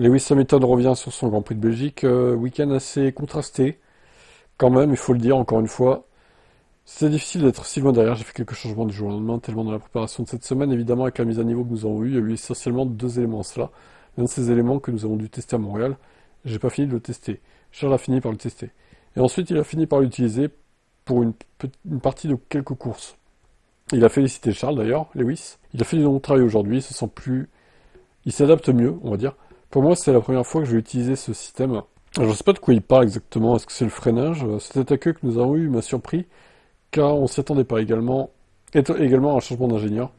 Lewis Hamilton revient sur son Grand Prix de Belgique, week-end assez contrasté, quand même, il faut le dire encore une fois. C'est difficile d'être si loin derrière, j'ai fait quelques changements du jour au lendemain, tellement dans la préparation de cette semaine, évidemment avec la mise à niveau que nous avons eue, il y a eu essentiellement deux éléments. Cela, l'un de ces éléments que nous avons dû tester à Montréal, j'ai pas fini de le tester. Charles a fini par le tester. Et ensuite, il a fini par l'utiliser pour une partie de quelques courses. Il a félicité Charles d'ailleurs, Lewis. Il a fait du long travail aujourd'hui, il se sent plus... Il s'adapte mieux, on va dire. Pour moi, c'est la première fois que je vais utiliser ce système. Alors, je ne sais pas de quoi il parle exactement, est-ce que c'est le freinage? Cet accueil que nous avons eu m'a surpris, car on s'y attendait pas également. Également à un changement d'ingénieur.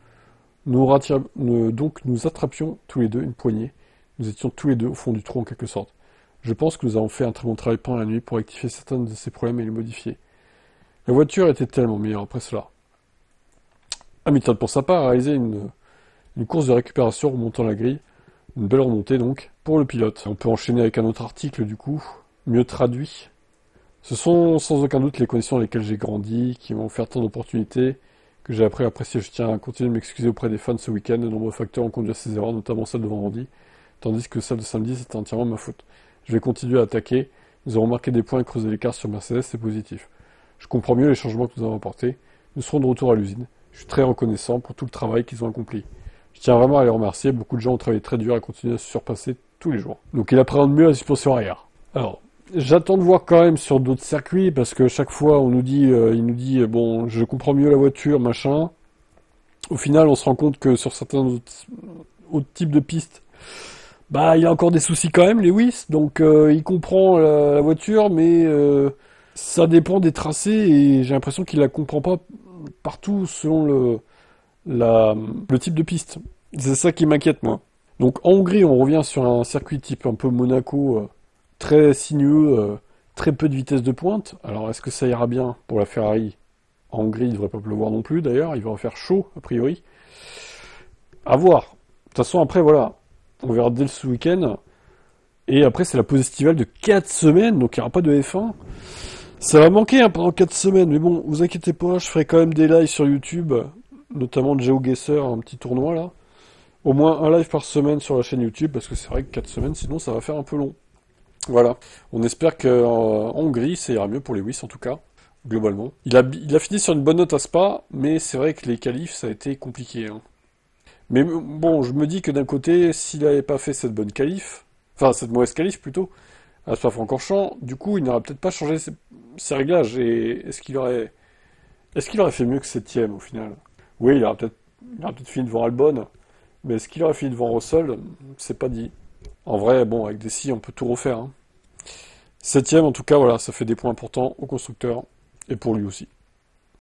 Donc nous attrapions tous les deux une poignée. Nous étions tous les deux au fond du trou en quelque sorte. Je pense que nous avons fait un très bon travail pendant la nuit pour rectifier certains de ces problèmes et les modifier. La voiture était tellement meilleure après cela. Hamilton, pour sa part, a réalisé une course de récupération remontant la grille. Une belle remontée donc pour le pilote. On peut enchaîner avec un autre article du coup, mieux traduit. Ce sont sans aucun doute les conditions dans lesquelles j'ai grandi, qui m'ont offert tant d'opportunités, que j'ai appris à apprécier. Je tiens à continuer de m'excuser auprès des fans ce week-end. De nombreux facteurs ont conduit à ces erreurs, notamment celle de vendredi, tandis que celle de samedi c'était entièrement ma faute. Je vais continuer à attaquer. Nous avons marqué des points et creusé l'écart sur Mercedes, c'est positif. Je comprends mieux les changements que nous avons apportés. Nous serons de retour à l'usine. Je suis très reconnaissant pour tout le travail qu'ils ont accompli. Je tiens vraiment à les remercier. Beaucoup de gens ont travaillé très dur et continuent à se surpasser tous les jours. Donc il appréhende mieux la suspension arrière. Alors, j'attends de voir quand même sur d'autres circuits parce que chaque fois on nous dit, il nous dit bon, je comprends mieux la voiture, machin. Au final, on se rend compte que sur certains autres types de pistes, bah il a encore des soucis quand même, Lewis. Donc il comprend la voiture, mais ça dépend des tracés et j'ai l'impression qu'il la comprend pas partout selon le type de piste. C'est ça qui m'inquiète, moi. Donc en Hongrie, on revient sur un circuit type un peu Monaco, très sinueux, très peu de vitesse de pointe. Alors est-ce que ça ira bien pour la Ferrari? En Hongrie, il ne devrait pas pleuvoir non plus, d'ailleurs. Il va en faire chaud, a priori. À voir. De toute façon, après, voilà. On verra dès ce week-end. Et après, c'est la pause estivale de 4 semaines, donc il n'y aura pas de F1. Ça va manquer hein, pendant 4 semaines, mais bon, vous inquiétez pas, je ferai quand même des lives sur YouTube, notamment de GeoGuessr, un petit tournoi là. Au moins un live par semaine sur la chaîne YouTube, parce que c'est vrai que 4 semaines, sinon ça va faire un peu long. Voilà. On espère qu'en Hongrie, ça ira mieux pour Lewis en tout cas, globalement. Il a fini sur une bonne note à Spa, mais c'est vrai que les qualifs, ça a été compliqué. Hein. Mais bon, je me dis que d'un côté, s'il n'avait pas fait cette bonne qualif, enfin cette mauvaise qualif plutôt, à Spa-Francorchamps, du coup, il n'aurait peut-être pas changé ses réglages. Et est-ce qu'il aurait fait mieux que septième au final? Oui, il aurait peut-être fini devant Albon, mais est-ce qu'il aurait fini devant Russell? C'est pas dit. En vrai, bon, avec des si, on peut tout refaire. Hein. Septième, en tout cas, voilà, ça fait des points importants au constructeur et pour lui aussi.